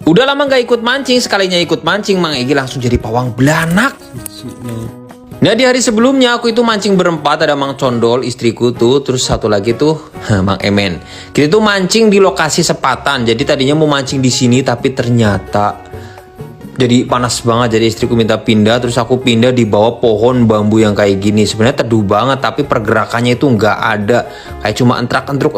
Udah lama gak ikut mancing, sekalinya ikut mancing Mang Egi langsung jadi pawang belanak. Nah di hari sebelumnya aku itu mancing berempat, ada Mang Condol, istriku tuh, terus satu lagi tuh Mang Emen. Kita tuh mancing di lokasi sepatan, jadi tadinya mau mancing di sini tapi ternyata jadi panas banget, jadi istriku minta pindah, terus aku pindah di bawah pohon bambu yang kayak gini. Sebenarnya teduh banget, tapi pergerakannya itu nggak ada, kayak cuma entrak-entruk,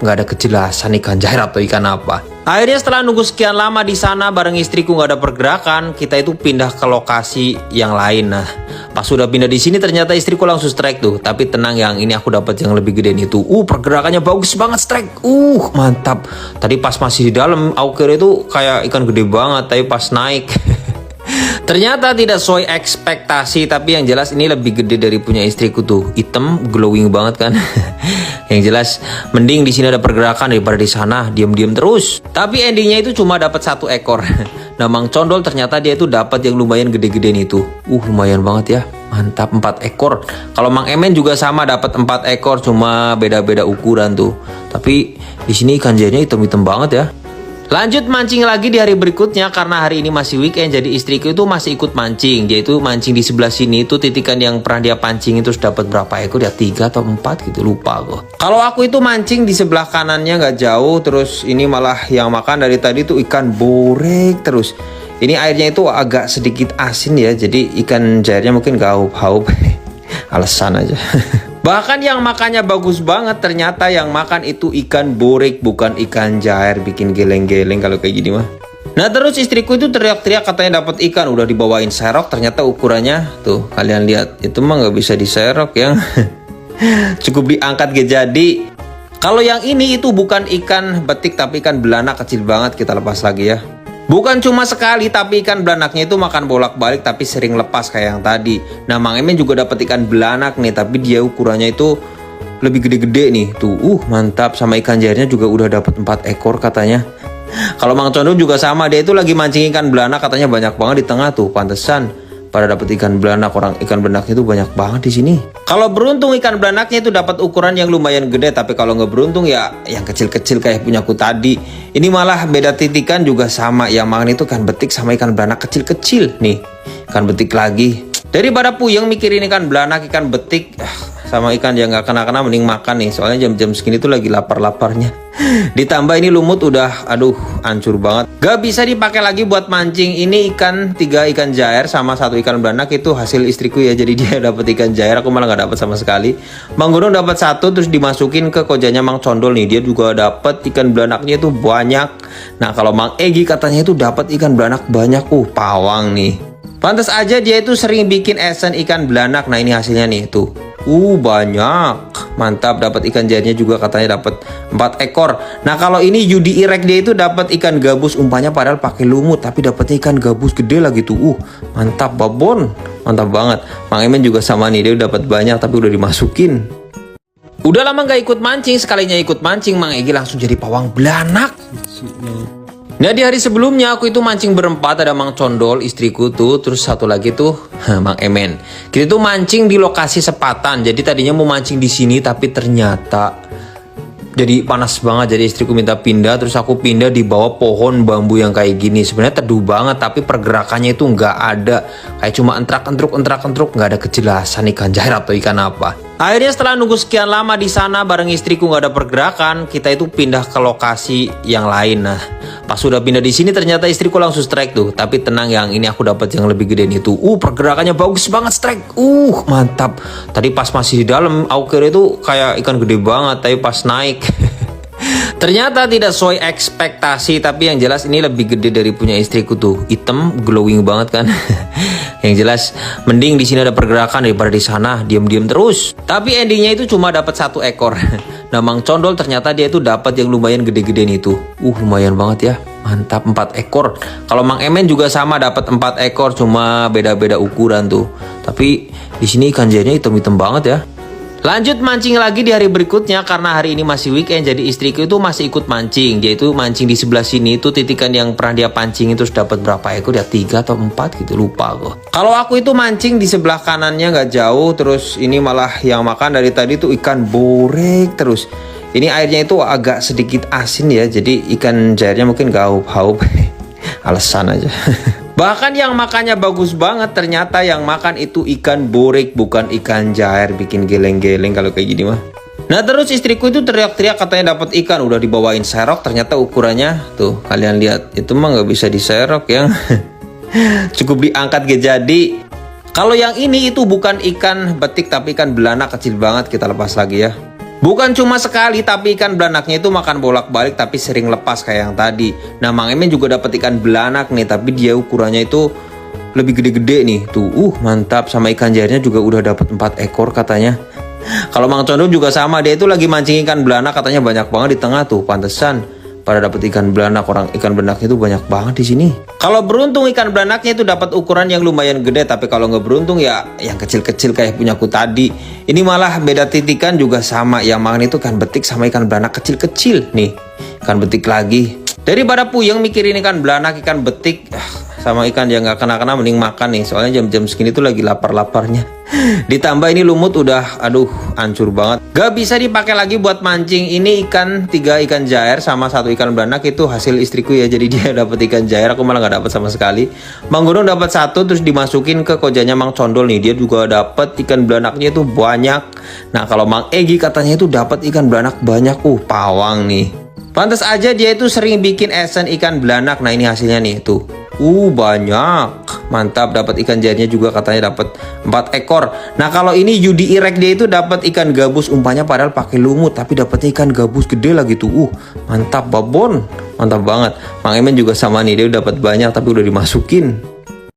nggak ada kejelasan ikan jair atau ikan apa. Akhirnya setelah nunggu sekian lama di sana bareng istriku nggak ada pergerakan, kita itu pindah ke lokasi yang lain. Nah, pas sudah pindah di sini ternyata istriku langsung strike tuh. Tapi tenang, yang ini aku dapat yang lebih gede itu. Pergerakannya bagus banget strike. Mantap. Tadi pas masih di dalam, aku kira itu kayak ikan gede banget, tapi pas naik ternyata tidak sesuai ekspektasi, tapi yang jelas ini lebih gede dari punya istriku tuh. Hitam, glowing banget kan. Yang jelas mending di sini ada pergerakan daripada di sana diam-diam terus. Tapi endingnya itu cuma dapat 1 ekor. Nah, Mang Condol ternyata dia itu dapat yang lumayan gede-gedean itu. Lumayan banget ya. Mantap, 4 ekor. Kalau Mang Emen juga sama dapat 4 ekor, cuma beda-beda ukuran tuh. Tapi di sini ikan jairnya hitam-hitam banget ya. Lanjut mancing lagi di hari berikutnya, karena hari ini masih weekend, jadi istriku itu masih ikut mancing. Dia itu mancing di sebelah sini, itu titikan yang pernah dia pancing itu dapat berapa ekor ya, 3 atau 4 gitu, lupa kok. Kalau aku itu mancing di sebelah kanannya nggak jauh, terus ini malah yang makan dari tadi tuh ikan borek terus. Ini airnya itu agak sedikit asin ya, jadi ikan jairnya mungkin gak haup-haup. Alasan aja. Bahkan yang makannya bagus banget, ternyata yang makan itu ikan borek bukan ikan jair, bikin geleng-geleng kalau kayak gini mah. Nah terus istriku itu teriak-teriak katanya dapat ikan, udah dibawain serok, ternyata ukurannya tuh kalian lihat, itu mah nggak bisa diserok yang cukup diangkat gak jadi. Kalau yang ini itu bukan ikan betik tapi ikan belanak kecil banget, kita lepas lagi ya. Bukan cuma sekali, tapi ikan belanaknya itu makan bolak-balik tapi sering lepas kayak yang tadi. Nah, Mang Emen juga dapat ikan belanak nih, tapi dia ukurannya itu lebih gede-gede nih. Tuh, mantap. Sama ikan jairnya juga udah dapat 4 ekor katanya. Kalau Mang Condol juga sama, dia itu lagi mancing ikan belanak, katanya banyak banget di tengah tuh. Pantesan pada dapat ikan belanak, orang ikan benaknya itu banyak banget di sini. Kalau beruntung ikan belanaknya itu dapat ukuran yang lumayan gede, tapi kalau nggak beruntung ya yang kecil-kecil kayak punyaku tadi. Ini malah beda titikan juga sama, yang makan itu ikan betik sama ikan belanak kecil-kecil nih. Ikan betik lagi. Daripada puyeng mikirin ikan belanak, ikan betik sama ikan yang nggak kena-kena, mending makan nih. Soalnya jam-jam segini tuh lagi lapar-laparnya. Ditambah ini lumut udah hancur banget. Gak bisa dipakai lagi buat mancing. Ini 3 ikan jair sama 1 ikan belanak, itu hasil istriku ya. Jadi dia dapat ikan jair, aku malah gak dapat sama sekali. Mang Gunung dapat 1, terus dimasukin ke kojanya Mang Condol nih. Dia juga dapat ikan belanaknya itu banyak. Nah kalau Mang Egi katanya itu dapat ikan belanak banyak. Pawang nih. Pantas aja dia itu sering bikin esen ikan belanak. Nah ini hasilnya nih tuh. Banyak. Mantap, dapat ikan jairnya juga katanya dapat 4 ekor. Nah kalau ini Yudi Irek, dia itu dapat ikan gabus, umpannya padahal pakai lumut tapi dapatnya ikan gabus gede lagi tuh. Mantap babon. Mantap banget. Mang Emen juga sama nih, dia dapat banyak tapi udah dimasukin. Udah lama gak ikut mancing, sekalinya ikut mancing Mang Egi langsung jadi pawang belanak. Nah di hari sebelumnya aku itu mancing berempat, ada Mang Condol, istriku tuh, terus satu lagi tuh Mang Emen. Kita tuh mancing di lokasi sepatan, jadi tadinya mau mancing di sini tapi ternyata jadi panas banget, jadi istriku minta pindah, terus aku pindah di bawah pohon bambu yang kayak gini. Sebenarnya teduh banget, tapi pergerakannya itu nggak ada, kayak cuma entrak-entruk, nggak ada kejelasan ikan jair atau ikan apa. Akhirnya setelah nunggu sekian lama di sana bareng istriku nggak ada pergerakan, kita itu pindah ke lokasi yang lain. Nah, pas sudah pindah di sini ternyata istriku langsung strike tuh. Tapi tenang, yang ini aku dapat yang lebih gede itu. Pergerakannya bagus banget strike. Mantap. Tadi pas masih di dalam, aku kira itu kayak ikan gede banget, tapi pas naik ternyata tidak sesuai ekspektasi, tapi yang jelas ini lebih gede dari punya istriku tuh. Hitam, glowing banget kan. Yang jelas mending di sini ada pergerakan daripada di sana diam-diam terus. Tapi endingnya itu cuma dapat 1 ekor. Nah, Mang Condol ternyata dia itu dapat yang lumayan gede-gedean itu. Lumayan banget ya. Mantap, 4 ekor. Kalau Mang Emen juga sama dapat 4 ekor, cuma beda-beda ukuran tuh. Tapi di sini ikan jairnya hitam-hitam banget ya. Lanjut mancing lagi di hari berikutnya, karena hari ini masih weekend, jadi istriku itu masih ikut mancing. Dia itu mancing di sebelah sini, itu titikan yang pernah dia pancing itu dapat berapa ekor ya, 3 atau 4 gitu, lupa kok. Kalau aku itu mancing di sebelah kanannya nggak jauh, terus ini malah yang makan dari tadi tuh ikan borek terus. Ini airnya itu agak sedikit asin ya, jadi ikan jairnya mungkin gak haup-haup. Alasan aja. Bahkan yang makannya bagus banget, ternyata yang makan itu ikan borik bukan ikan jair, bikin geleng-geleng kalau kayak gini mah. Nah terus istriku itu teriak-teriak katanya dapat ikan, udah dibawain serok, ternyata ukurannya tuh kalian lihat, itu mah nggak bisa diserok yang cukup diangkat gitu. Jadi kalau yang ini itu bukan ikan betik tapi ikan belanak kecil banget, kita lepas lagi ya. Bukan cuma sekali, tapi ikan belanaknya itu makan bolak-balik tapi sering lepas kayak yang tadi. Nah Mang Emen juga dapat ikan belanak nih, tapi dia ukurannya itu lebih gede-gede nih. Tuh, mantap. Sama ikan jairnya juga udah dapat 4 ekor katanya. Kalau Mang Condong juga sama, dia itu lagi mancing ikan belanak, katanya banyak banget di tengah tuh. Pantesan pada dapat ikan belanak, orang ikan belanaknya itu banyak banget di sini. Kalau beruntung ikan belanaknya itu dapat ukuran yang lumayan gede, tapi kalau nggak beruntung ya yang kecil-kecil kayak punyaku tadi. Ini malah beda titikan juga sama, yang makan itu ikan betik sama ikan belanak kecil-kecil nih. Ikan betik lagi. Daripada puyeng mikirin ikan belanak, ikan betik sama ikan yang nggak kena-kena, mending makan nih. Soalnya jam-jam segini tuh lagi lapar-laparnya. Ditambah ini lumut udah aduh hancur banget, gak bisa dipakai lagi buat mancing. Ini ikan 3 ikan jair sama 1 ikan belanak, itu hasil istriku ya. Jadi dia dapat ikan jair, aku malah nggak dapat sama sekali. Mang Gunung dapat 1, terus dimasukin ke kojanya Mang Condol nih, dia juga dapat ikan belanaknya itu banyak. Nah kalau Mang Egi katanya itu dapat ikan belanak banyak, pawang nih. Pantas aja dia itu sering bikin esen ikan belanak. Nah ini hasilnya nih tuh. Banyak. Mantap, dapat ikan jairnya juga katanya dapat 4 ekor. Nah, kalau ini Yudi Irek dia itu dapat ikan gabus, umpannya padahal pakai lumut tapi dapatnya ikan gabus gede lagi tuh. Mantap babon. Mantap banget. Mang Emen juga sama nih, dia dapat banyak tapi udah dimasukin.